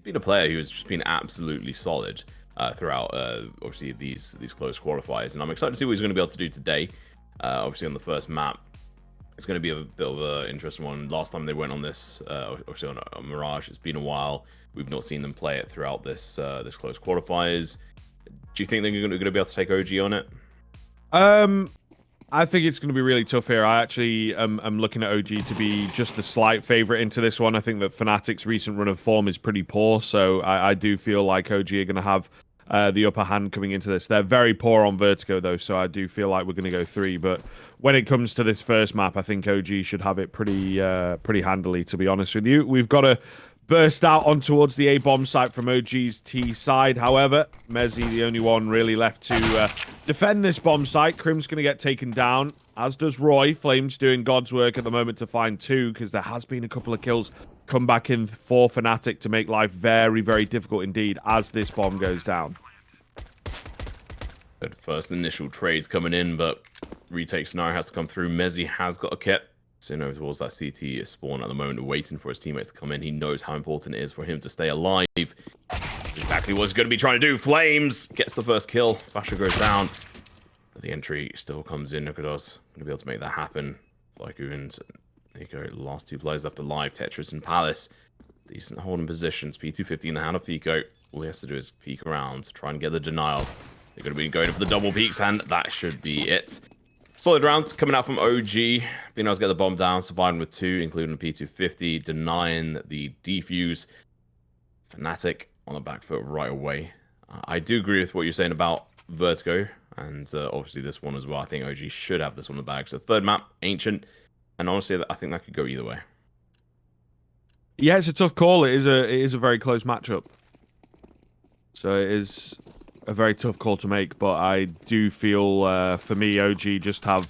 been a player who has just been absolutely solid throughout, obviously, these close qualifiers. And I'm excited to see what he's going to be able to do today. Obviously, on the first map, it's going to be a bit of an interesting one. Last time they went on this, obviously on Mirage, it's been a while. We've not seen them play it throughout this this close qualifiers. Do you think they're going to be able to take OG on it? I think it's going to be really tough here. I actually am looking at OG to be just the slight favorite into this one. I think that fnatic's recent run of form is pretty poor, so I do feel like OG are going to have the upper hand coming into this. They're very poor on vertigo, though, so I do feel like we're going to go 3. But when it comes to this first map, I think OG should have it pretty handily, to be honest with you. We've got to burst out on towards the A bomb site from OG's T side. However, flameZ, the only one really left to defend this bomb site. KRIMZ going to get taken down, as does roeJ. flameZ doing God's work at the moment to find 2, because there has been a couple of kills come back in for fnatic to make life very, very difficult indeed as this bomb goes down. Good first initial trades coming in, but retake scenario has to come through. flameZ has got a kit. So, towards that CT spawn at the moment, waiting for his teammates to come in. He knows how important it is for him to stay alive. Exactly what he's going to be trying to do. flameZ gets the first kill. Fasher goes down. But the entry still comes in. nicoodoz going to be able to make that happen. Lyco and niko, last 2 players left alive. Tetris and Palace. Decent holding positions. P250 in the hand of Fico. All he has to do is peek around, try and get the denial. They're going to be going for the double peeks, and that should be it. Solid rounds coming out from OG, being able to get the bomb down, surviving with 2, including the P250, denying the defuse. fnatic on the back foot right away. I do agree with what you're saying about vertigo, and obviously this one as well. I think OG should have this one in the bag. So third map, Ancient, and honestly, I think that could go either way. Yeah, it's a tough call. It is a very close matchup. So it is a very tough call to make, but I do feel, for me, OG just have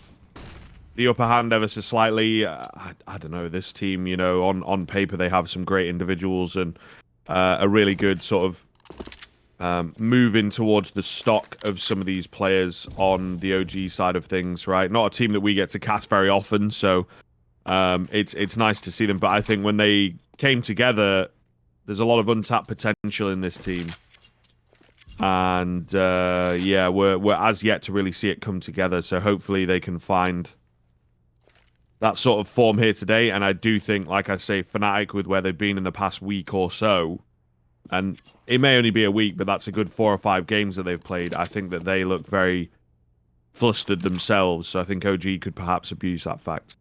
the upper hand ever so slightly. I don't know, this team, on paper, they have some great individuals and a really good sort of moving towards the stock of some of these players on the OG side of things, right? Not a team that we get to cast very often, so it's nice to see them, but I think when they came together, there's a lot of untapped potential in this team. And yeah, we're as yet to really see it come together. So hopefully they can find that sort of form here today. And I do think, like I say, fnatic with where they've been in the past week or so, and it may only be a week, but that's a good 4 or 5 games that they've played. I think that they look very flustered themselves. So I think OG could perhaps abuse that fact.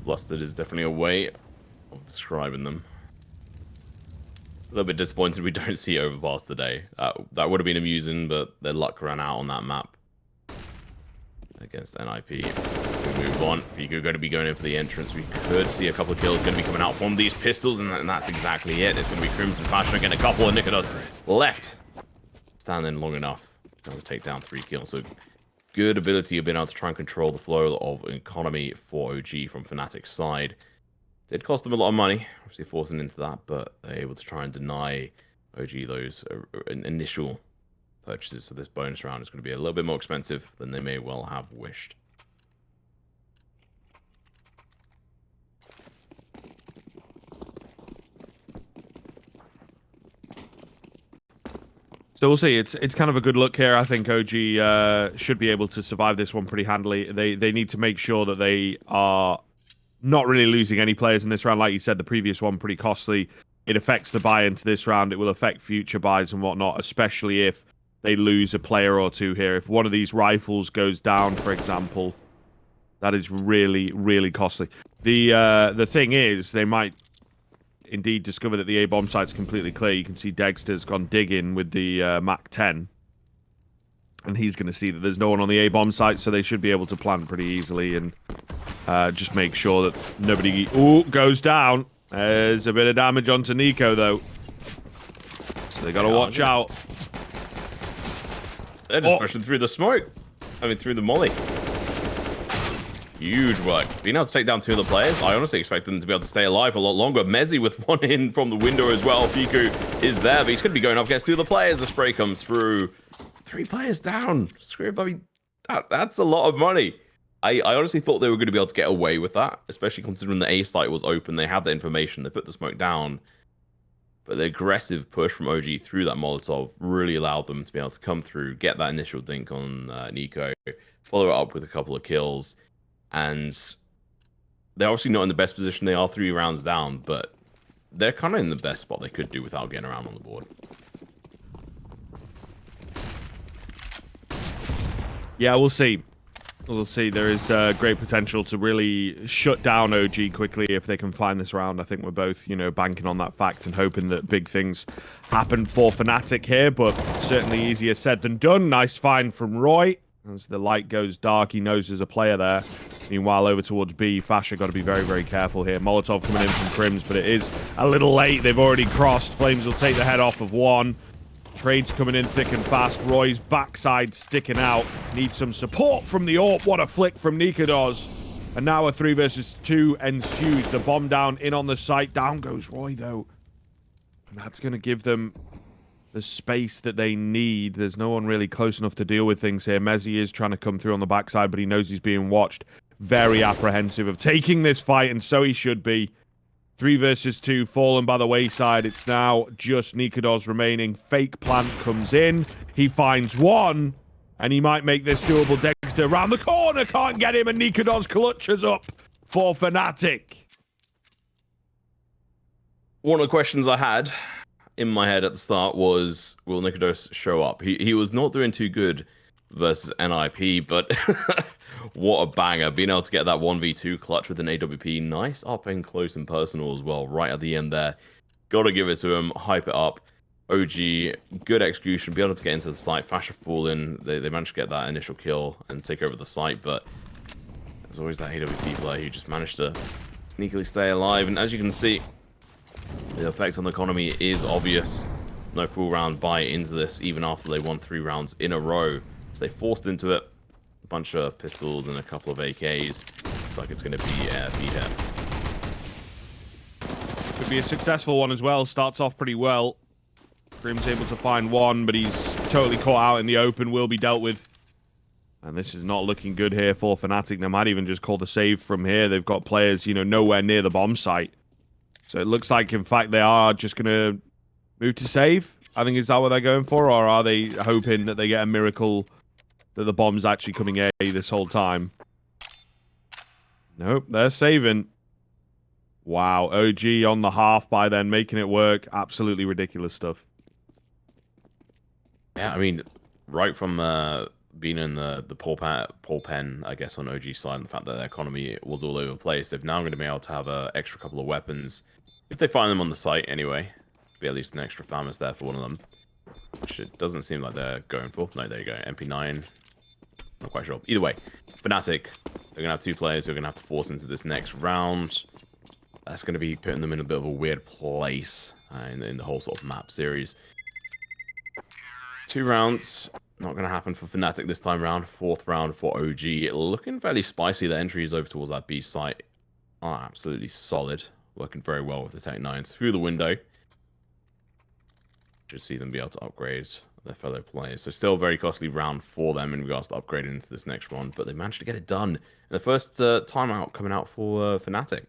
Flustered is definitely a way of describing them. A little bit disappointed we don't see Overpass today. That would have been amusing, but their luck ran out on that map against NIP. We move on. Fico going to be going in for the entrance. We could see a couple of kills going to be coming out from these pistols, and that's exactly it. It's going to be KRIMZ and Fasher getting a couple, and nicoodoz left. Standing long enough to take down 3 kills. So good ability of being able to try and control the flow of economy for OG from fnatic's side. Did cost them a lot of money, obviously forcing into that, but they're able to try and deny OG those initial purchases. So this bonus round is going to be a little bit more expensive than they may well have wished. So we'll see. It's kind of a good look here. I think OG should be able to survive this one pretty handily. They need to make sure that they are not really losing any players in this round. Like you said, the previous one pretty costly. It affects the buy into this round. It will affect future buys and whatnot, especially if they lose a player or 2 here. If one of these rifles goes down, for example, that is really, really costly. The thing is, they might indeed discover that the A bomb site's completely clear. You can see Dexter's gone digging with the Mac 10. And he's going to see that there's no one on the A bomb site, so they should be able to plan pretty easily and just make sure that nobody goes down. There's a bit of damage onto niko, though. So they got to watch out. They're just pushing through the smoke. I mean, through the molly. Huge work. Being able to take down 2 of the players, I honestly expect them to be able to stay alive a lot longer. flameZ with 1 in from the window as well. Fico is there, but he's going to be going up against 2 of the players. The spray comes through. 3 players down. Screw it, Bobby. That's a lot of money. I honestly thought they were going to be able to get away with that, especially considering the A site was open. They had the information. They put the smoke down. But the aggressive push from OG through that Molotov really allowed them to be able to come through, get that initial dink on niko, follow it up with a couple of kills. And they're obviously not in the best position. They are 3 rounds down, but they're kind of in the best spot they could do without getting around on the board. Yeah, we'll see. We'll see. There is great potential to really shut down OG quickly if they can find this round. I think we're both, you know, banking on that fact and hoping that big things happen for fnatic here, but certainly easier said than done. Nice find from roeJ. As the light goes dark, he knows there's a player there. Meanwhile, over towards B, Fasher got to be very, very careful here. Molotov coming in from KRIMZ, but it is a little late. They've already crossed. flameZ will take the head off of one. Trades coming in thick and fast. roeJ's backside sticking out. Needs some support from the AWP. What a flick from nicoodoz. And now a 3 versus 2 ensues. The bomb down in on the site. Down goes roeJ, though. And that's going to give them the space that they need. There's no one really close enough to deal with things here. mezZ is trying to come through on the backside, but he knows he's being watched. Very apprehensive of taking this fight, and so he should be. 3 versus 2, fallen by the wayside. It's now just nicoodoz remaining. Fake plant comes in. He finds one, and he might make this doable. Dexter around the corner, can't get him, and nicoodoz clutches up for fnatic. One of the questions I had in my head at the start was, will nicoodoz show up? He was not doing too good versus NIP, but what a banger. Being able to get that 1v2 clutch with an AWP. Nice up and close and personal as well, right at the end there. Gotta give it to him, hype it up. OG, good execution, be able to get into the site. Fasher fall in, they managed to get that initial kill and take over the site, but there's always that AWP player who just managed to sneakily stay alive. And as you can see, the effect on the economy is obvious. No full round buy into this, even after they won 3 rounds in a row. So they forced into it. A bunch of pistols and a couple of AKs. Looks like it's going to be a B here. Could be a successful one as well. Starts off pretty well. KRIMZ able to find one, but he's totally caught out in the open. Will be dealt with. And this is not looking good here for fnatic. They might even just call the save from here. They've got players, you know, nowhere near the bomb site. So it looks like, in fact, they are just going to move to save. I think, is that what they're going for? Or are they hoping that they get a miracle that the bomb's actually coming A this whole time? Nope, they're saving. Wow, OG on the half by then, making it work. Absolutely ridiculous stuff. Yeah, I mean, right from being in the poor pen, I guess, on OG side, and the fact that their economy was all over the place, they've now going to be able to have an extra couple of weapons. If they find them on the site anyway, be at least an extra FAMAS there for one of them. Which it doesn't seem like they're going for. No, there you go, MP9. Not quite sure. Either way, fnatic, they're going to have 2 players who are going to have to force into this next round. That's going to be putting them in a bit of a weird place in the whole sort of map series. 2 rounds, not going to happen for fnatic this time round. 4th round for OG. Looking fairly spicy. The entries over towards that B site are absolutely solid. Working very well with the Tech-9s through the window. Should see them be able to upgrade their fellow players. So still a very costly round for them in regards to upgrading into this next one, but they managed to get it done. And the first timeout coming out for fnatic.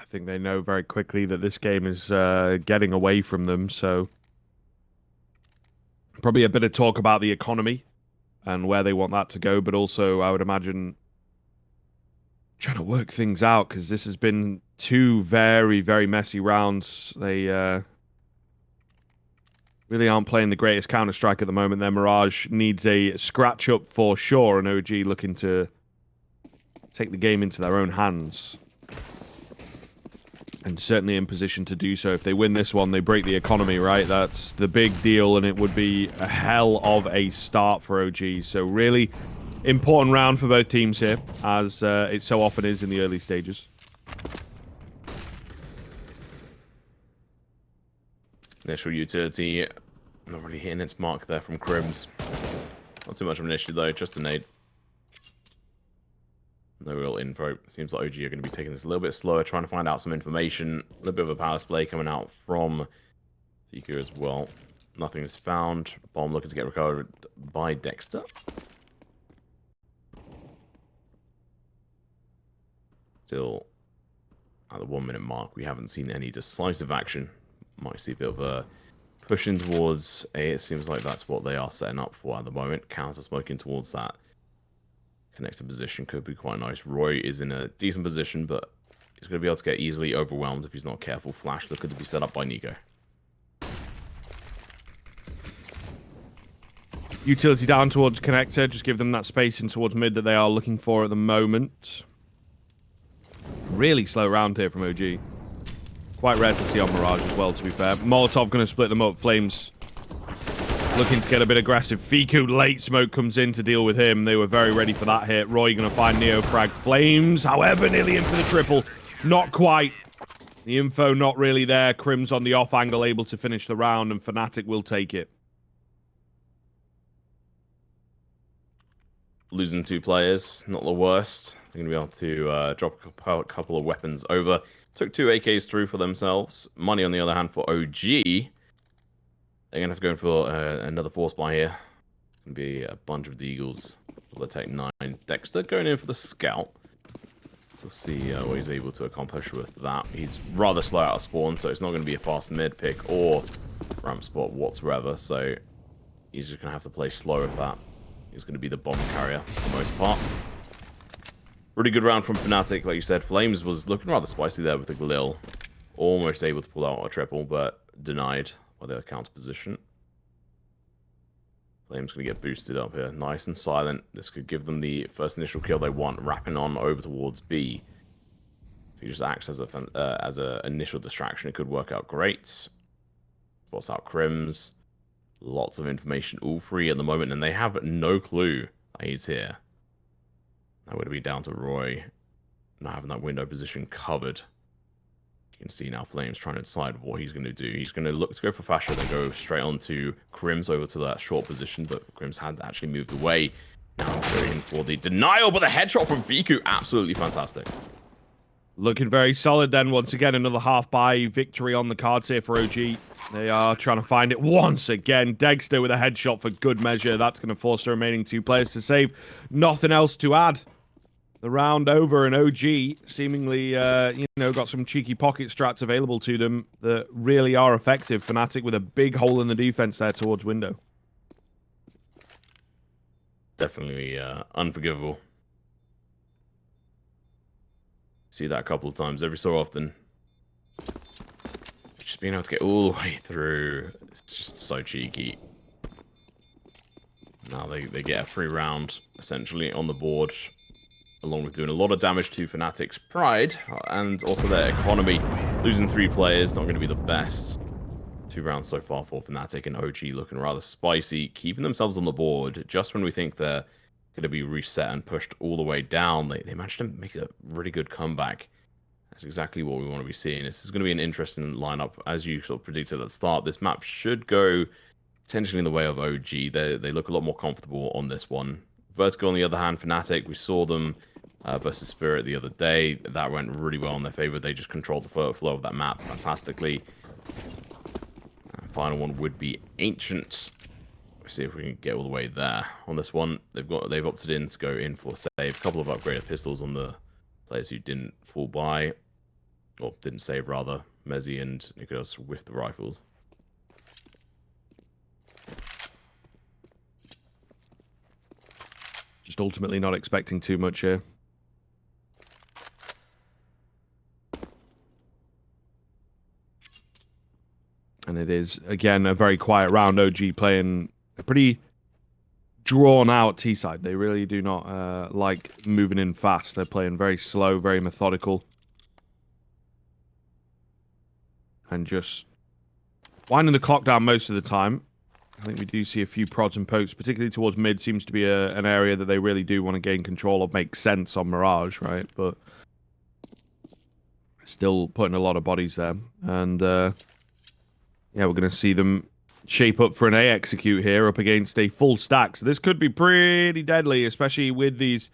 I think they know very quickly that this game is getting away from them, so probably a bit of talk about the economy and where they want that to go, but also, I would imagine, trying to work things out, because this has been 2 very, very messy rounds. They really aren't playing the greatest Counter-Strike at the moment. Their Mirage needs a scratch-up for sure, and OG looking to take the game into their own hands. And certainly in position to do so. If they win this one, they break the economy, right? That's the big deal, and it would be a hell of a start for OG. So really important round for both teams here, as it so often is in the early stages. Initial utility, not really hitting its mark there from KRIMZ. Not too much of an issue though, just a nade. No real info. Seems like OG are going to be taking this a little bit slower, trying to find out some information. A little bit of a power display coming out from fnatic as well. Nothing is found. Bomb looking to get recovered by Dexter. Still at the 1 minute mark, we haven't seen any decisive action. Might see a bit of a pushing towards A. It seems like that's what they are setting up for at the moment. Counter smoking towards that connected position could be quite nice. roeJ is in a decent position, but he's going to be able to get easily overwhelmed if he's not careful. Flash looking to be set up by niko. Utility down towards connector. Just give them that space in towards mid that they are looking for at the moment. Really slow round here from OG. Quite rare to see on Mirage as well, to be fair. Molotov going to split them up. flameZ looking to get a bit aggressive. fnatic late smoke comes in to deal with him. They were very ready for that hit. roeJ going to find Neo frag flameZ. However, nearly in for the triple. Not quite. The info not really there. KRIMZ on the off angle, able to finish the round, and fnatic will take it. Losing 2 players, not the worst. They're going to be able to drop a couple of weapons over. Took 2 AKs through for themselves. Money, on the other hand, for OG. They're going to have to go in for another force buy here. It's going to be a bunch of Deagles. Will take 9. Dexter going in for the scout. So we'll see what he's able to accomplish with that. He's rather slow out of spawn, so it's not going to be a fast mid pick or ramp spot whatsoever. So he's just going to have to play slow with that. He's going to be the bomb carrier for the most part. Really good round from fnatic, like you said. flameZ was looking rather spicy there with the Glil. Almost able to pull out a triple, but denied by their counter position. flameZ going to get boosted up here. Nice and silent. This could give them the first initial kill they want. Wrapping on over towards B. If he just acts as a initial distraction, it could work out great. Spots out KRIMZ. Lots of information, all free at the moment, and they have no clue that he's here. That would be down to roeJ not having that window position covered. You can see now flameZ trying to decide what he's going to do. He's going to look to go for Fasher, then go straight on to KRIMZ over to that short position, but KRIMZ had actually moved away. Now going in for the denial, but the headshot from fnatic, absolutely fantastic. Looking very solid then. Once again, another half-buy victory on the cards here for OG. They are trying to find it once again. Dexter with a headshot for good measure. That's going to force the remaining 2 players to save. Nothing else to add. The round over, and OG seemingly, got some cheeky pocket strats available to them that really are effective. fnatic with a big hole in the defense there towards window. Definitely unforgivable. See that a couple of times every so often. Just being able to get all the way through. It's just so cheeky. Now they get a free round, essentially, on the board. Along with doing a lot of damage to fnatic's pride. And also their economy. Losing 3 players, not going to be the best. 2 rounds so far for fnatic, and OG looking rather spicy. Keeping themselves on the board. Just when we think they're going to be reset and pushed all the way down, they managed to make a really good comeback. That's exactly what we want to be seeing. This is going to be an interesting lineup. As you sort of predicted at the start, this map should go potentially in the way of OG. They look a lot more comfortable on this one. Vertical, on the other hand, fnatic, we saw them versus Spirit the other day. That went really well in their favor. They just controlled the flow of that map fantastically. Final one would be Ancient. We'll see if we can get all the way there. On this one, they've opted in to go in for save. A couple of upgraded pistols on the players who didn't fall by, or didn't save rather. flameZ and nicoodoz with the rifles. Just ultimately not expecting too much here. And it is, again, a very quiet round. OG playing a pretty drawn-out T-side. They really do not like moving in fast. They're playing very slow, very methodical. And just winding the clock down most of the time. I think we do see a few prods and pokes, particularly towards mid. Seems to be an area that they really do want to gain control of. Makes sense on Mirage, right? But still putting a lot of bodies there. And yeah, we're going to see them shape up for an A execute here up against a full stack. So this could be pretty deadly, especially with these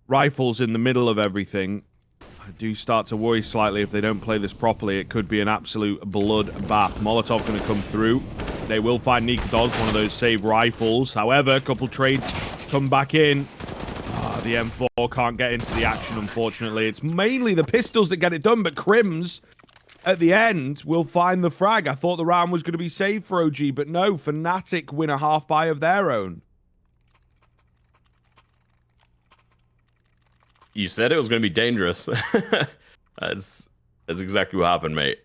rifles in the middle of everything. I I do start to worry slightly if they don't play this properly. It could be an absolute bloodbath. Molotov going to come through. They will find nicoodoz, one of those save rifles. However, a couple trades come back in. The M4 can't get into the action, unfortunately. It's mainly the pistols that get it done, but KRIMZ, at the end, will find the frag. I thought the round was going to be saved for OG, but no, fnatic win a half buy of their own. You said it was going to be dangerous. That's exactly what happened, mate.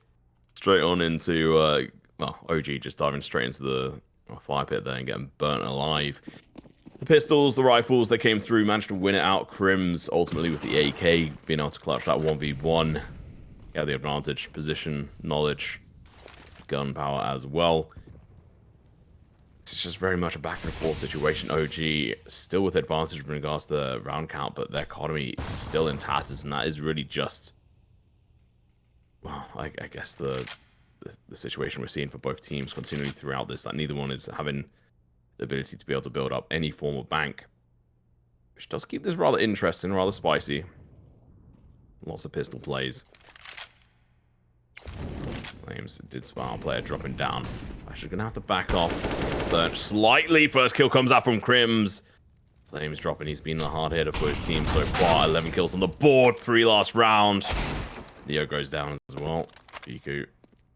Straight on into, well, OG just diving straight into the fire pit there and getting burnt alive. The pistols, the rifles, they came through, managed to win it out. KRIMZ ultimately with the AK being able to clutch that 1v1. Get the advantage, position, knowledge, gunpowder as well. It's just very much a back and forth situation. OG still with advantage in regards to the round count, but their economy is still in tatters, and that is really just, well, I guess the situation we're seeing for both teams continuing throughout this, that neither one is having the ability to be able to build up any form of bank, which does keep this rather interesting, rather spicy. Lots of pistol plays. flameZ did spot our player dropping down. Actually gonna have to back off. Burnt slightly. First kill comes out from KRIMZ. flameZ dropping. He's been a hard hitter for his team so far. 11 kills on the board. 3 last round. Neo goes down as well. Biku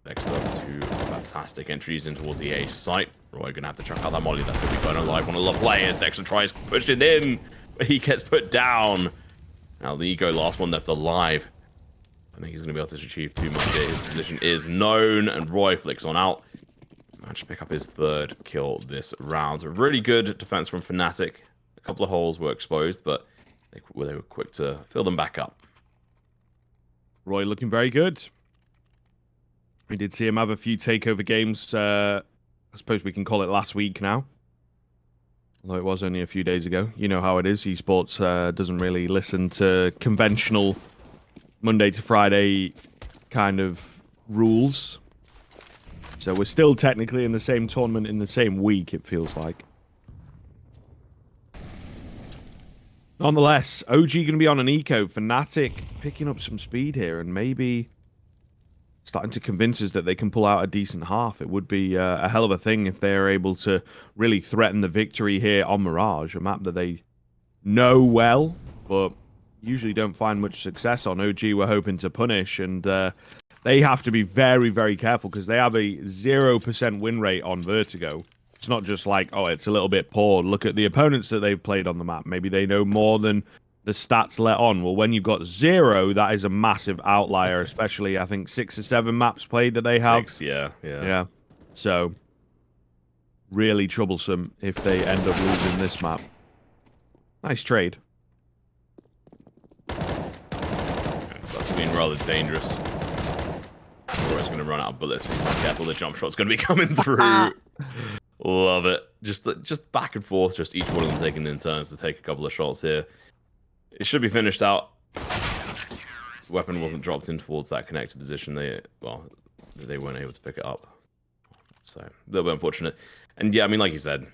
next up, 2 fantastic entries in towards the A site. roeJ gonna have to chuck out that molly. That's gonna be going alive. One of the players. Dexter tries pushing in, but he gets put down. Now the Ego, last one left alive. I think he's going to be able to achieve too much here. His position is known, and roeJ flicks on out. Managed to pick up his 3rd kill this round. A really good defense from fnatic. A couple of holes were exposed, but they were quick to fill them back up. roeJ looking very good. We did see him have a few takeover games. I suppose we can call it last week now. Although it was only a few days ago. You know how it is. Esports doesn't really listen to conventional Monday to Friday kind of rules. So we're still technically in the same tournament in the same week, it feels like. Nonetheless, OG going to be on an eco. fnatic picking up some speed here and maybe starting to convince us that they can pull out a decent half. It would be a hell of a thing if they are able to really threaten the victory here on Mirage, a map that they know well, but usually don't find much success on. OG were hoping to punish, and they have to be very, very careful because they have a 0% win rate on Vertigo. It's not just like, oh, it's a little bit poor. Look at the opponents that they've played on the map. Maybe they know more than the stats let on. Well, when you've got 0, that is a massive outlier, especially, I think, 6 or 7 maps played that they have. 6, yeah. So, really troublesome if they end up losing this map. Nice trade. That's been rather dangerous. roeJ's going to run out of bullets. Be careful, the jump shot's going to be coming through. Love it. Just back and forth, just each one of them taking in turns to take a couple of shots here. It should be finished out. Weapon wasn't dropped in towards that connected position. They weren't able to pick it up. So, a little bit unfortunate. And yeah, I mean, like you said,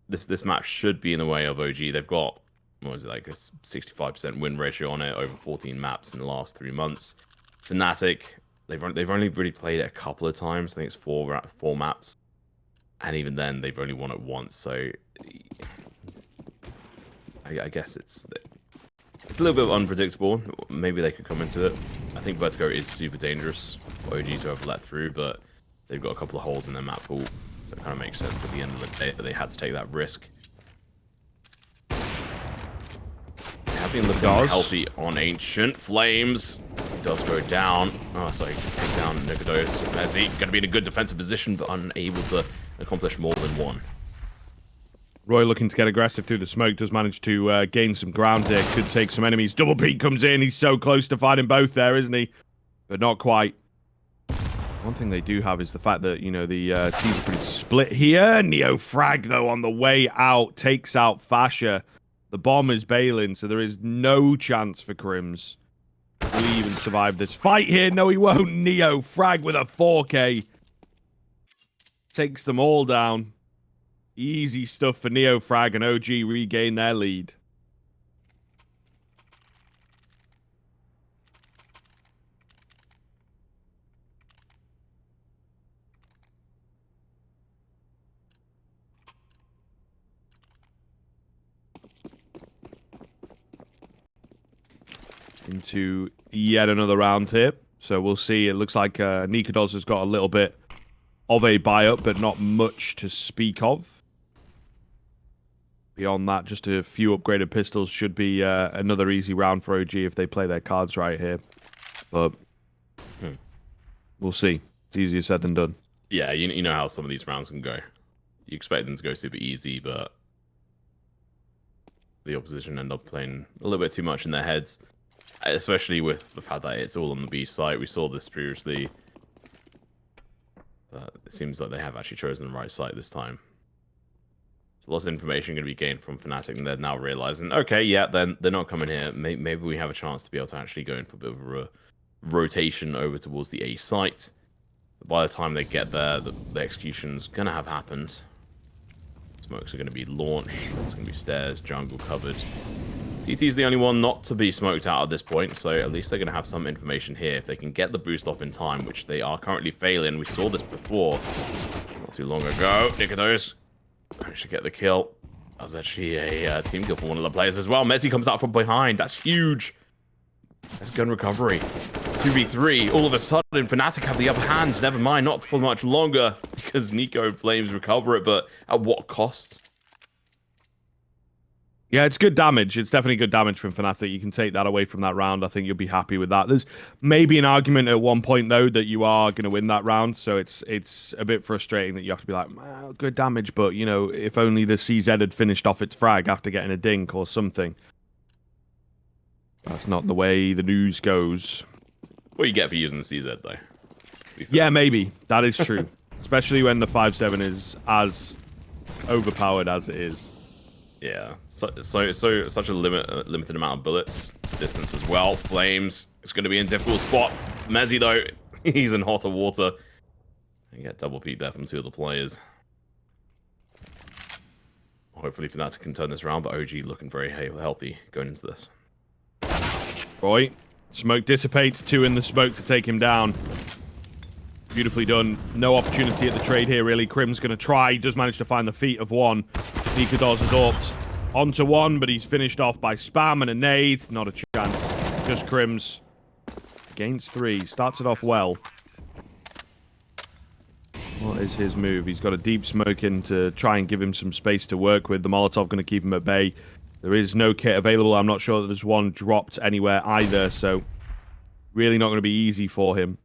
this map should be in the way of OG. They've got, what was it, like a 65% win ratio on it over 14 maps in the last 3 months. fnatic, they've only really played it a couple of times. I think it's 4 maps. And even then, they've only won it once. So, I guess it's a little bit unpredictable. Maybe they could come into it. I think Vertigo is super dangerous for OG to have let through, but they've got a couple of holes in their map pool, so it kind of makes sense at the end of the day that they had to take that risk. They have been looking healthy on Ancient. flameZ does go down. Oh, sorry, take down nicoodoz. fnatic going to be in a good defensive position, but unable to accomplish more than one. roeJ looking to get aggressive through the smoke, does manage to gain some ground here, could take some enemies. Double peek comes in, he's so close to finding both there, isn't he? But not quite. One thing they do have is the fact that, you know, the teams are pretty split here. Neo frag, though, on the way out, takes out Fasher. The bomb is bailing, so there is no chance for KRIMZ. Will he even survive this fight here? No, he won't. Neo frag with a 4K. Takes them all down. Easy stuff for Neo frag, and OG regain their lead. into yet another round here. So we'll see. It looks like nicoodoz has got a little bit of a buy-up, but not much to speak of. Beyond that, just a few upgraded pistols should be another easy round for OG if they play their cards right here. But we'll see. It's easier said than done. Yeah, you know how some of these rounds can go. You expect them to go super easy, but the opposition end up playing a little bit too much in their heads, especially with the fact that it's all on the B site. We saw this previously. But it seems like they have actually chosen the right site this time. Lots of information going to be gained from fnatic, and they're now realizing, okay, yeah, then they're not coming here. Maybe we have a chance to be able to actually go in for a bit of a rotation over towards the A site. By the time they get there, the execution's going to have happened. Smokes are going to be launched. It's going to be stairs, jungle covered. CT is the only one not to be smoked out at this point, so at least they're going to have some information here. If they can get the boost off in time, which they are currently failing. We saw this before, not too long ago. nicoodoz managed to get the kill. That was actually a team kill for one of the players as well. flameZ comes out from behind. That's huge. That's gun recovery. 2v3. All of a sudden, fnatic have the upper hand. Never mind, not for much longer, because niko and flameZ recover it, but at what cost? Yeah, it's good damage. It's definitely good damage from fnatic. You can take that away from that round. I think you'll be happy with that. There's maybe an argument at one point, though, that you are going to win that round. So it's a bit frustrating that you have to be like, well, good damage, but, you know, if only the CZ had finished off its frag after getting a dink or something. That's not the way the news goes. What you get for using the CZ, though? Yeah, maybe. That is true. Especially when the 5.7 is as overpowered as it is. Yeah, such a limited amount of bullets, distance as well. flameZ is going to be in a difficult spot. flameZ though, he's in hotter water. You get double peek there from two of the players. Hopefully fnatic can turn this around, but OG looking very healthy going into this. roeJ, smoke dissipates, 2 in the smoke to take him down. Beautifully done. No opportunity at the trade here, really. KRIMZ going to try. He does manage to find the feet of one. nicoodoz has orped onto one, but he's finished off by spam and a nade. Not a chance. Just KRIMZ. Gains 3. Starts it off well. What is his move? He's got a deep smoke in to try and give him some space to work with. The Molotov going to keep him at bay. There is no kit available. I'm not sure that there's one dropped anywhere either, so really not going to be easy for him.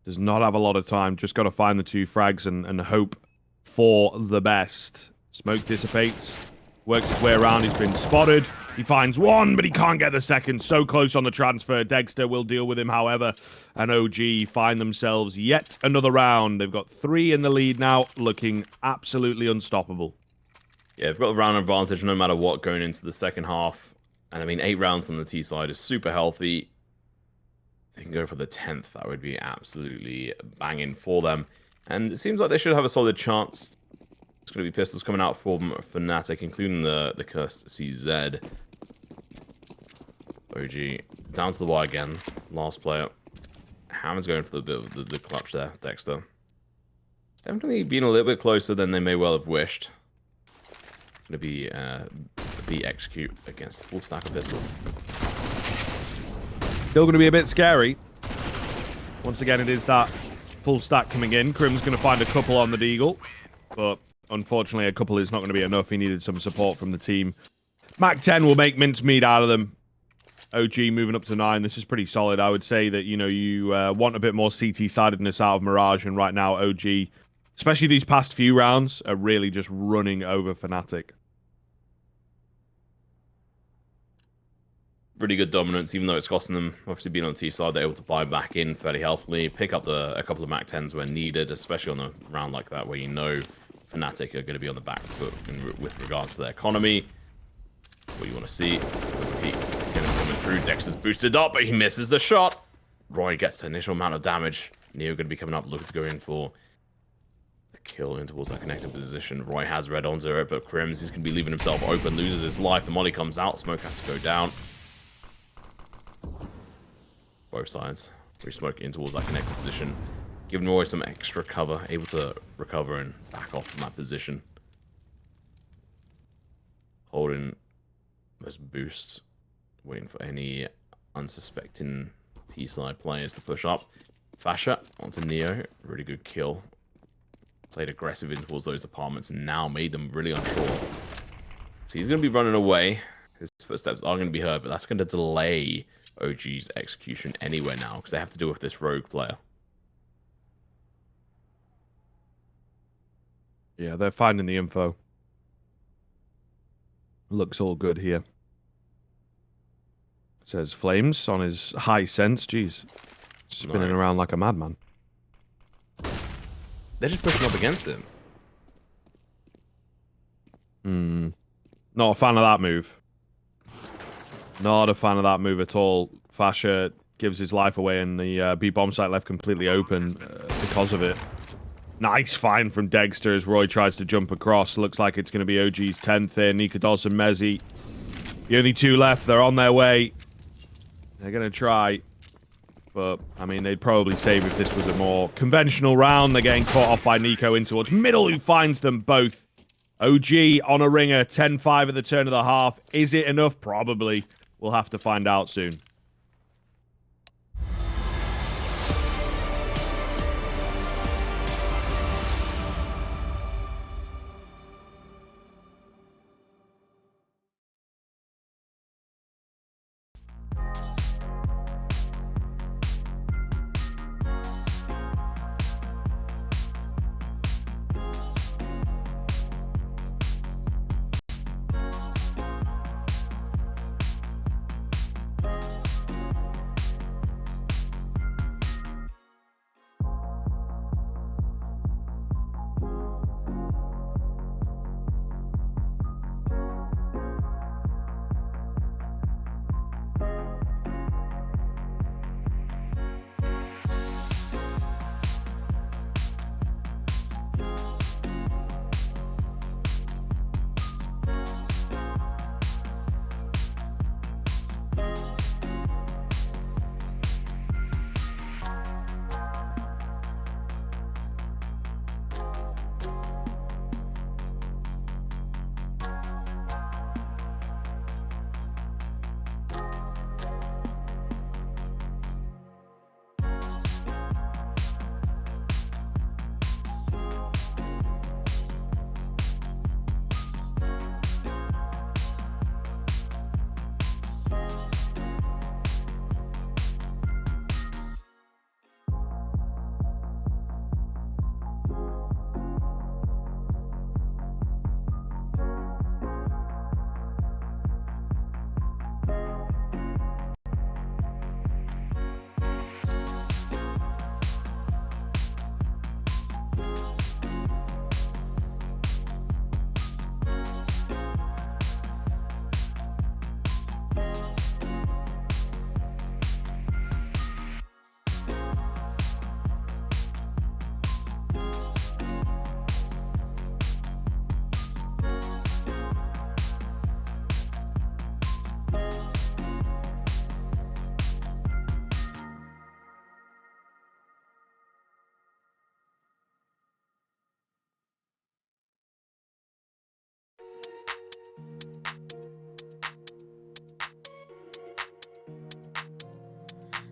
Does not have a lot of time. Just got to find the 2 frags and hope for the best. Smoke dissipates. Works his way around. He's been spotted. He finds one, but he can't get the second. So close on the transfer. Dexter will deal with him, however. And OG find themselves yet another round. They've got 3 in the lead now, looking absolutely unstoppable. Yeah, they've got the round advantage no matter what going into the second half. And I mean, 8 rounds on the T side is super healthy. They can go for the 10th. That would be absolutely banging for them. And it seems like they should have a solid chance. It's going to be pistols coming out from fnatic, including the cursed CZ. OG down to the wire again. Last player. Hammer's going for the bit of the clutch there. Dexter. It's definitely been a little bit closer than they may well have wished. Going to be the execute against the full stack of pistols. Still going to be a bit scary. Once again, it is that full stack coming in. KRIMZ going to find a couple on the deagle, but unfortunately, a couple is not going to be enough. He needed some support from the team. Mac 10 will make mincemeat out of them. OG moving up to 9. This is pretty solid. I would say that, you know, you want a bit more CT-sidedness out of Mirage, and right now, OG, especially these past few rounds, are really just running over fnatic. Really good dominance, even though it's costing them, obviously being on the T side, they're able to buy back in fairly healthily, pick up a couple of Mac 10s when needed, especially on a round like that where you know fnatic are going to be on the back foot with regards to their economy. What you want to see, Pete coming through, Dexter's boosted up, but he misses the shot. roeJ gets the initial amount of damage. neo going to be coming up, looking to go in for the kill in towards that connected position. roeJ has red onto it, but KRIMZ is going to be leaving himself open, loses his life. The molly comes out, smoke has to go down. Both sides. Re-smoke in towards that connected position. Giving roeJ some extra cover, able to recover and back off from that position. Holding those boosts. Waiting for any unsuspecting T-side players to push up. Fasha onto Neo, really good kill. Played aggressive in towards those apartments and now made them really unsure. So he's going to be running away. His footsteps are going to be heard, but that's going to delay OG's execution anywhere now because they have to deal with this rogue player. Yeah, they're finding the info. Looks all good here. Says flameZ on his high sense. Jeez. Spinning around like a madman. They're just pushing up against him. Not a fan of that move. Not a fan of that move at all. Fasha gives his life away and the B bomb site left completely open because of it. Nice find from Dexter as Roy tries to jump across. Looks like it's going to be OG's 10th here. nicoodoz and flameZ. The only two left. They're on their way. They're going to try. But, I mean, they'd probably save if this was a more conventional round. They're getting caught off by niko in towards middle, who finds them both. OG on a ringer. 10-5 at the turn of the half. Is it enough? Probably. We'll have to find out soon.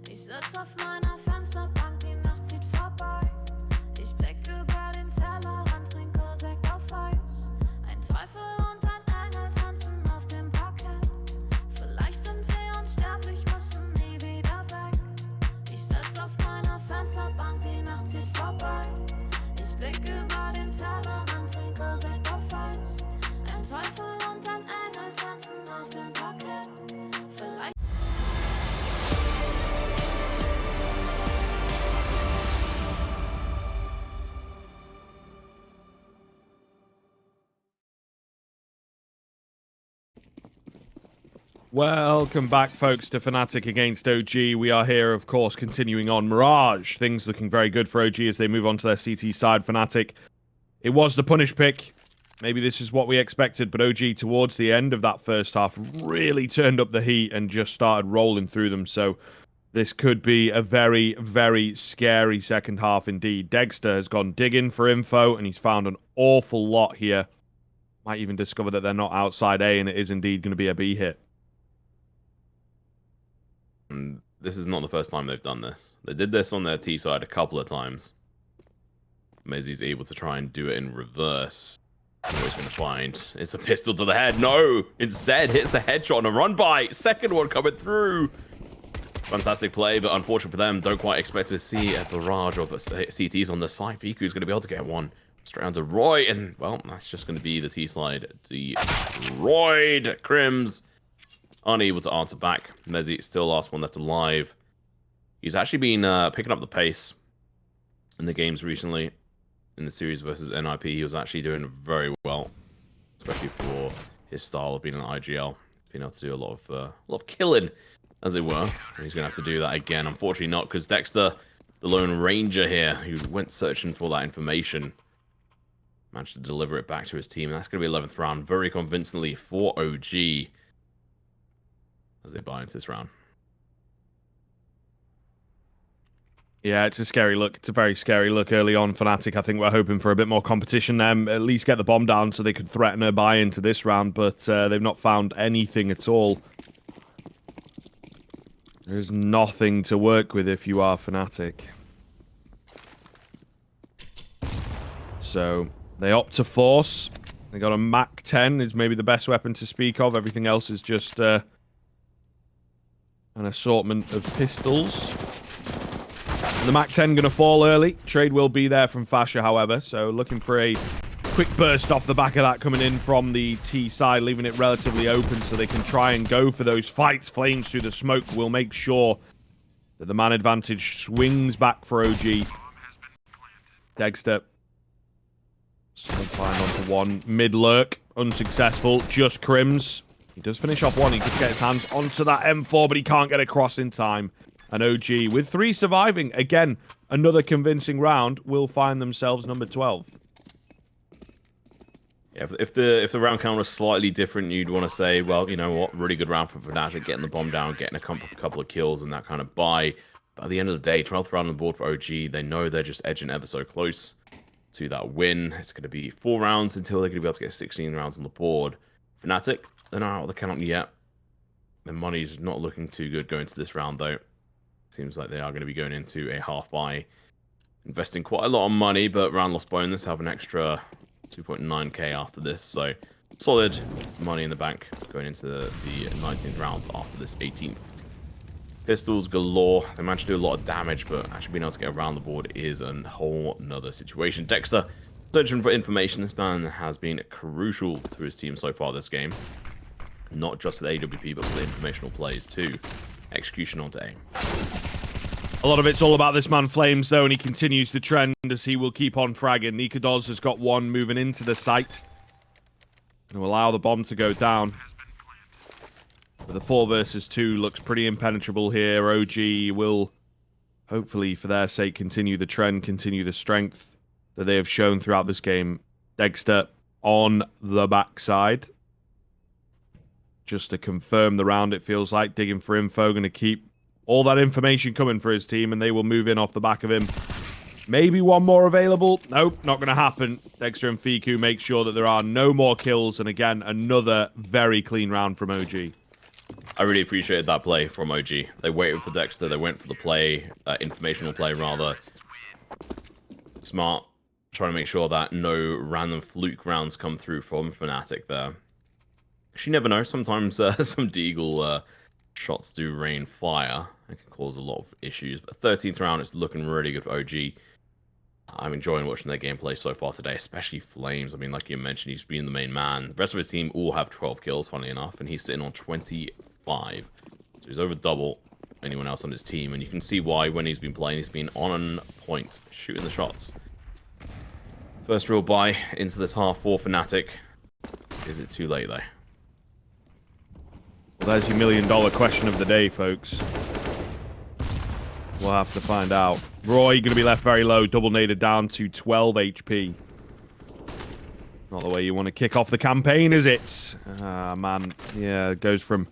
Ich sitz auf meiner Fensterbank, die Nacht zieht vorbei. Ich blicke über den Tellerrand, trinke Sekt auf Eis. Ein Teufel und ein Engel tanzen auf dem Parkett. Vielleicht sind wir unsterblich, müssen nie wieder weg. Ich sitz auf meiner Fensterbank, die Nacht zieht vorbei. Ich blicke über den Tellerrand, trinke Sekt auf Eis. Ein Teufel und ein Engel tanzen auf dem Parkett. Vielleicht Welcome back, folks, to fnatic against OG. We are here, of course, continuing on Mirage. Things looking very good for OG as they move on to their CT side. fnatic, it was the punish pick. Maybe this is what we expected, but OG, towards the end of that first half, really turned up the heat and just started rolling through them. So this could be a very, very scary second half indeed. Dexter has gone digging for info, and he's found an awful lot here. Might even discover that they're not outside A, and it is indeed going to be a B hit. And this is not the first time they've done this. They did this on their T side a couple of times. flameZ's able to try and do it in reverse. What he's going to find it's a pistol to the head. No! Instead, hits the headshot on a run by. Second one coming through. Fantastic play, but unfortunate for them. Don't quite expect to see a barrage of CTs on the side. Fiku's going to be able to get one straight onto roeJ, and, well, that's just going to be the T-slide destroyed. KRIMZ unable to answer back. fnatic still last one left alive. He's actually been picking up the pace in the games recently. In the series versus NIP, he was actually doing very well, especially for his style of being an IGL. Being able to do a lot of killing, as it were. And he's gonna have to do that again. Unfortunately, not because Dexter, the Lone Ranger here, who went searching for that information, managed to deliver it back to his team. And that's gonna be 11th round, very convincingly for roeJ as they buy into this round. Yeah, it's a scary look. It's a very scary look early on. fnatic, I think we're hoping for a bit more competition. At least get the bomb down so they could threaten a buy into this round, but they've not found anything at all. There's nothing to work with if you are fnatic. So they opt to force. They got a Mac 10 is maybe the best weapon to speak of. Everything else is just an assortment of pistols. The Mac 10 going to fall early. Trade will be there from Fasher, however. So looking for a quick burst off the back of that coming in from the T side, leaving it relatively open so they can try and go for those fights. flameZ through the smoke will make sure that the man advantage swings back for roeJ. Dexter. Flying onto one. Mid-lurk. Unsuccessful. Just KRIMZ. He does finish off one. He could get his hands onto that M4, but he can't get across in time. And roeJ, with 3 surviving, again, another convincing round, will find themselves number 12. Yeah, if the round count was slightly different, you'd want to say, well, you know what, really good round for fnatic, getting the bomb down, getting a couple of kills and that kind of buy. But at the end of the day, 12th round on the board for roeJ, they know they're just edging ever so close to that win. It's going to be 4 rounds until they're going to be able to get 16 rounds on the board. fnatic, they're not out of the count yet. Their money's not looking too good going into this round, though. Seems like they are going to be going into a half buy, investing quite a lot of money, but round loss bonus have an extra 2.9k after this, so solid money in the bank going into the 19th round after this 18th. Pistols galore. They managed to do a lot of damage, but actually being able to get around the board is a whole nother situation. Dexter searching for information. This man has been crucial to his team so far this game, not just with AWP, but with the informational plays too. Execution onto aim. A lot of it's all about this man flameZ, though, and he continues the trend as he will keep on fragging. nicoodoz has got one moving into the site and will allow the bomb to go down. But the 4 versus 2 looks pretty impenetrable here. roeJ will, hopefully, for their sake, continue the trend, continue the strength that they have shown throughout this game. Dexter on the backside. Just to confirm the round, it feels like, digging for info, going to keep all that information coming for his team, and they will move in off the back of him. Maybe one more available. Nope, not going to happen. Dexter and Fiku make sure that there are no more kills, and again, another very clean round from roeJ. I really appreciated that play from roeJ. They waited for Dexter, they went for the play, informational play rather. Smart, trying to make sure that no random fluke rounds come through from fnatic there. You never know, sometimes some deagle shots do rain fire. It can cause a lot of issues. But 13th round is looking really good for roeJ. I'm enjoying watching their gameplay so far today, especially flameZ. I mean, like you mentioned, he's been the main man. The rest of his team all have 12 kills, funnily enough, and he's sitting on 25. So he's over double anyone else on his team, and you can see why when he's been playing, he's been on point, shooting the shots. First real buy into this half for fnatic. Is it too late, though? Well, there's your $1 million question of the day, folks. We'll have to find out. roeJ going to be left very low, double naded down to 12 HP. Not the way you want to kick off the campaign, is it? Ah, man. Yeah, it goes from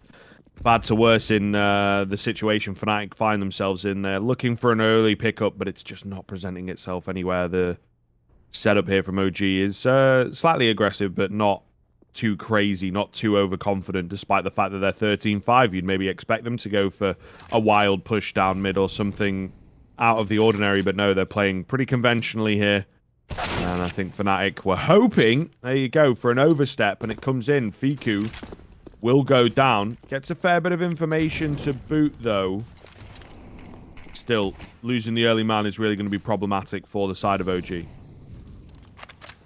bad to worse in the situation fnatic find themselves in. They're looking for an early pickup, but it's just not presenting itself anywhere. The setup here from roeJ is slightly aggressive, but not too crazy, not too overconfident, despite the fact that they're 13-5. You'd maybe expect them to go for a wild push down mid or something out of the ordinary, but no, they're playing pretty conventionally here. And I think fnatic were hoping, there you go, for an overstep, and it comes in. Fiku will go down. Gets a fair bit of information to boot, though. Still, losing the early man is really going to be problematic for the side of OG.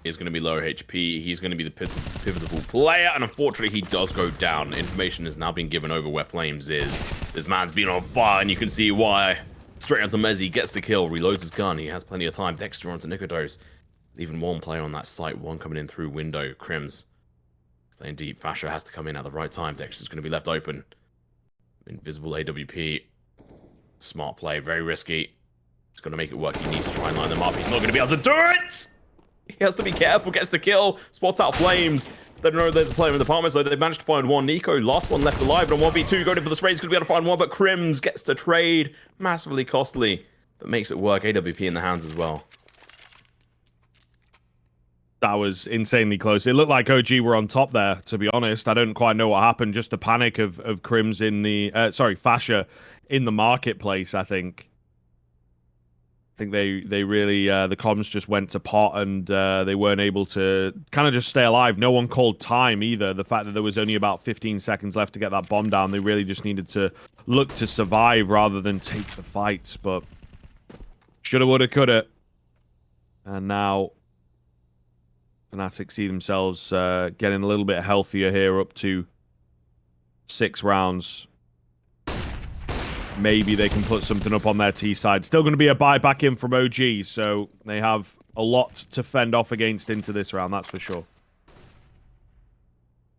He's going to be low HP. He's going to be the pivotal player, and unfortunately, he does go down. Information has now been given over where flameZ is. This man's been on fire, and you can see why. Straight onto nicoodoz, gets the kill, reloads his gun. He has plenty of time. Dexter onto nicoodoz. Even one player on that site, one coming in through window. KRIMZ playing deep. fnatic has to come in at the right time. Dexter's going to be left open. Invisible AWP. Smart play, very risky. He's going to make it work. He needs to try and line them up. He's not going to be able to do it! He has to be careful, gets the kill, spots out flameZ. They don't know there's a player in the apartment, so they managed to find one. niko, last one left alive, and 1v2 going in for the spray. He's going to be able to find one, but KRIMZ gets to trade. Massively costly, but makes it work. AWP in the hands as well. That was insanely close. It looked like OG were on top there, to be honest. I don't quite know what happened. Just the panic of KRIMZ in the... fnatic in the marketplace, I think. I think they really... the comms just went to pot, and they weren't able to kind of just stay alive. No one called time either. The fact that there was only about 15 seconds left to get that bomb down, they really just needed to look to survive rather than take the fights. But shoulda, woulda, coulda. And now fnatic see themselves getting a little bit healthier here, up to 6 rounds. Maybe they can put something up on their T side. Still going to be a buy back in from OG, so they have a lot to fend off against into this round, that's for sure.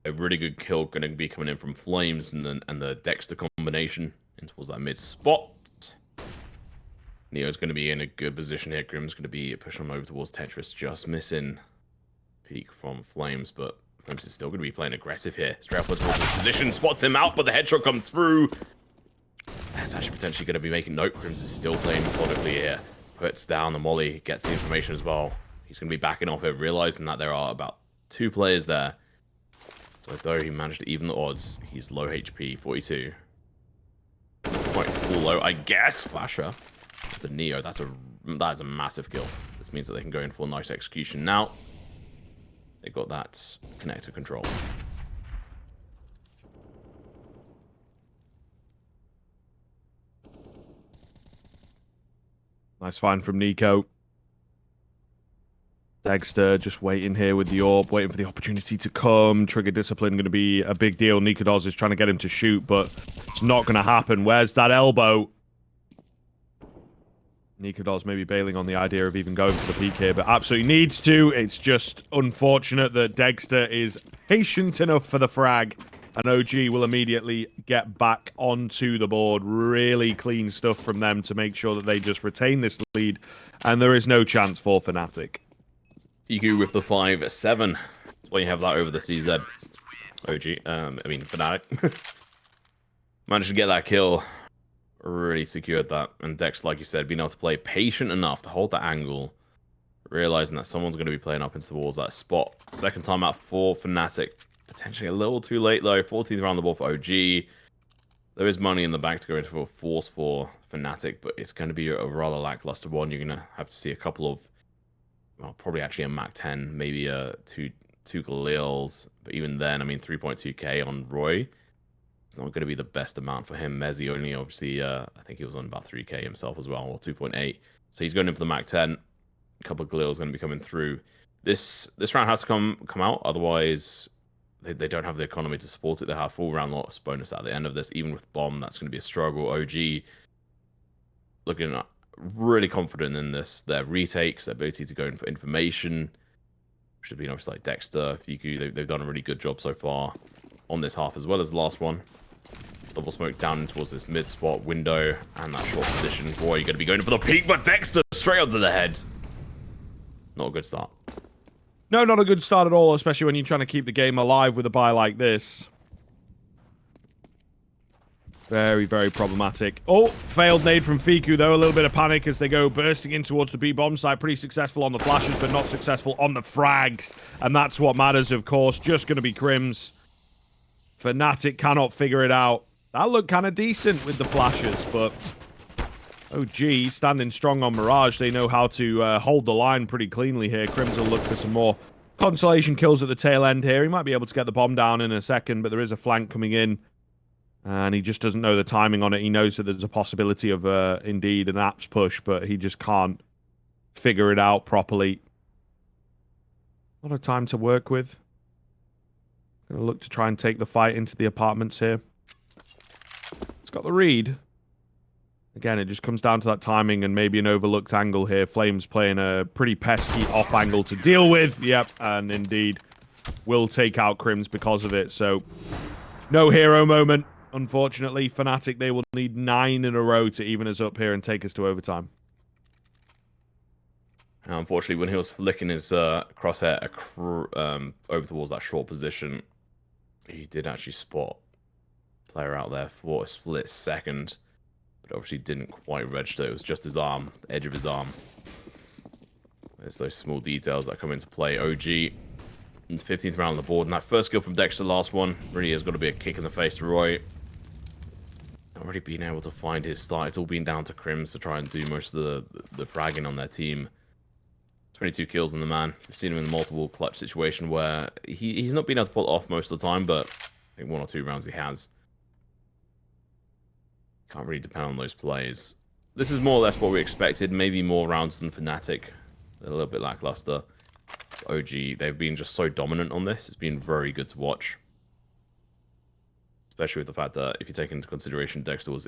A really good kill going to be coming in from flameZ and the Dexter combination in towards that mid spot. Neo's going to be in a good position here. KRIMZ going to be pushing him over towards Tetris, just missing peek from flameZ, but flameZ is still going to be playing aggressive here. Straight up towards his position, spots him out, but the headshot comes through. That's actually potentially going to be making note. KRIMZ is still playing methodically here. Puts down the molly, gets the information as well. He's going to be backing off it, realizing that there are about 2 players there. So though he managed to even the odds, he's low HP, 42. Quite full low, I guess. fnatic to Neo. That is a massive kill. This means that they can go in for a nice execution now. They got that connector control. Nice find from niko. Dexter just waiting here with the orb, waiting for the opportunity to come. Trigger discipline going to be a big deal. nicoodoz is trying to get him to shoot, but it's not going to happen. Where's that elbow? nicoodoz maybe bailing on the idea of even going for the peek here, but absolutely needs to. It's just unfortunate that Dexter is patient enough for the frag, and OG will immediately get back onto the board. Really clean stuff from them to make sure that they just retain this lead, and there is no chance for fnatic. Fiku with the 5-7. Well, you have that over the CZ. fnatic. Managed to get that kill. Really secured that. And Dex, like you said, being able to play patient enough to hold that angle. Realizing that someone's going to be playing up into towards that spot. Second time out for fnatic. Potentially a little too late, though. 14th round the ball for OG. There is money in the bank to go into a force for fnatic, but it's going to be a rather lackluster one. You're going to have to see a couple of, well, probably actually a Mac 10, maybe two Galils. But even then, I mean, 3.2k on roeJ. It's not going to be the best amount for him. nicoodoz only, obviously, I think he was on about 3k himself as well, or 2.8. So he's going in for the Mac 10. A couple of Galils going to be coming through. This round has to come out, otherwise they don't have the economy to support it. They have full round loss bonus at the end of this. Even with bomb, that's going to be a struggle. OG looking really confident in this. Their retakes, their ability to go in for information. Should be obviously like Dexter, Fiku. They've done a really good job so far on this half, as well as the last one. Double smoke down towards this mid spot window and that short position. Boy, you're going to be going for the peak, but Dexter straight onto the head. Not a good start. No, not a good start at all, especially when you're trying to keep the game alive with a buy like this. Very, very problematic. Oh, failed nade from Fiku, though. A little bit of panic as they go bursting in towards the B-bomb site. Pretty successful on the flashes, but not successful on the frags. And that's what matters, of course. Just going to be KRIMZ. fnatic cannot figure it out. That looked kind of decent with the flashes, but OG standing strong on Mirage. They know how to hold the line pretty cleanly here. KRIMZ will look for some more consolation kills at the tail end here. He might be able to get the bomb down in a second, but there is a flank coming in. And he just doesn't know the timing on it. He knows that there's a possibility of, indeed, an apps push, but he just can't figure it out properly. A lot of time to work with. Gonna look to try and take the fight into the apartments here. It's got the read. Again, it just comes down to that timing and maybe an overlooked angle here. flameZ playing a pretty pesky off angle to deal with. Yep, and indeed will take out KRIMZ because of it. So, no hero moment. Unfortunately, fnatic, they will need 9 in a row to even us up here and take us to overtime. Unfortunately, when he was flicking his crosshair over towards that short position, he did actually spot a player out there for a split second, but obviously didn't quite register. It was just his arm, the edge of his arm. There's those small details that come into play. OG in the 15th round on the board, and that first kill from Dexter, last one, really has got to be a kick in the face to Roy. Not really being able to find his start. It's all been down to KRIMZ to try and do most of the fragging on their team. 22 kills on the man. We've seen him in a multiple clutch situation where he's not been able to pull it off most of the time, but I think 1 or 2 rounds he has. Can't really depend on those plays. This is more or less what we expected. Maybe more rounds than fnatic. They're a little bit lackluster. OG, they've been just so dominant on this. It's been very good to watch. Especially with the fact that if you take into consideration Dexter was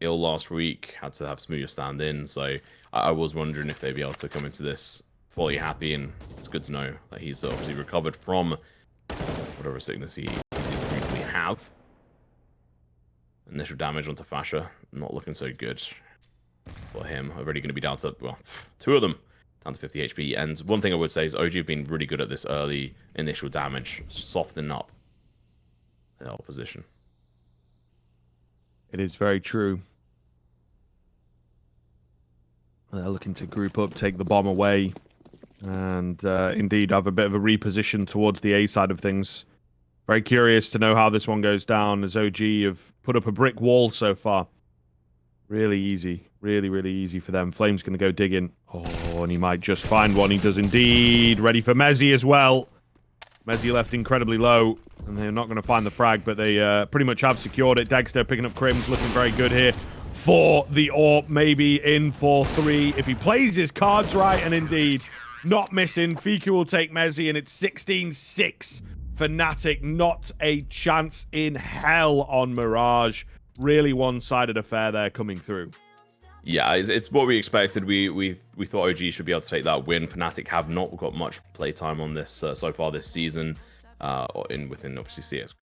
ill last week, had to have Smoothie stand in, so I was wondering if they'd be able to come into this fully happy, and it's good to know that he's obviously recovered from whatever sickness he did previously have. Initial damage onto Fasha, not looking so good for him. Already going to be down to, well, 2 of them down to 50 HP. And one thing I would say is OG have been really good at this early initial damage, softening up the opposition. It is very true. They're looking to group up, take the bomb away, and indeed have a bit of a reposition towards the A side of things. Very curious to know how this one goes down, as OG have put up a brick wall so far. Really easy. Really, really easy for them. flameZ going to go digging. Oh, and he might just find one. He does indeed. Ready for fnatic as well. fnatic left incredibly low, and they're not going to find the frag, but they pretty much have secured it. Dexter picking up KRIMZ, looking very good here for the AWP, maybe in for 3 if he plays his cards right, and indeed not missing. Fiku will take fnatic, and it's 16-6. fnatic, not a chance in hell on Mirage. Really one-sided affair there coming through. Yeah, it's what we expected. We thought OG should be able to take that win. fnatic have not got much playtime on this so far this season, within obviously CSGO.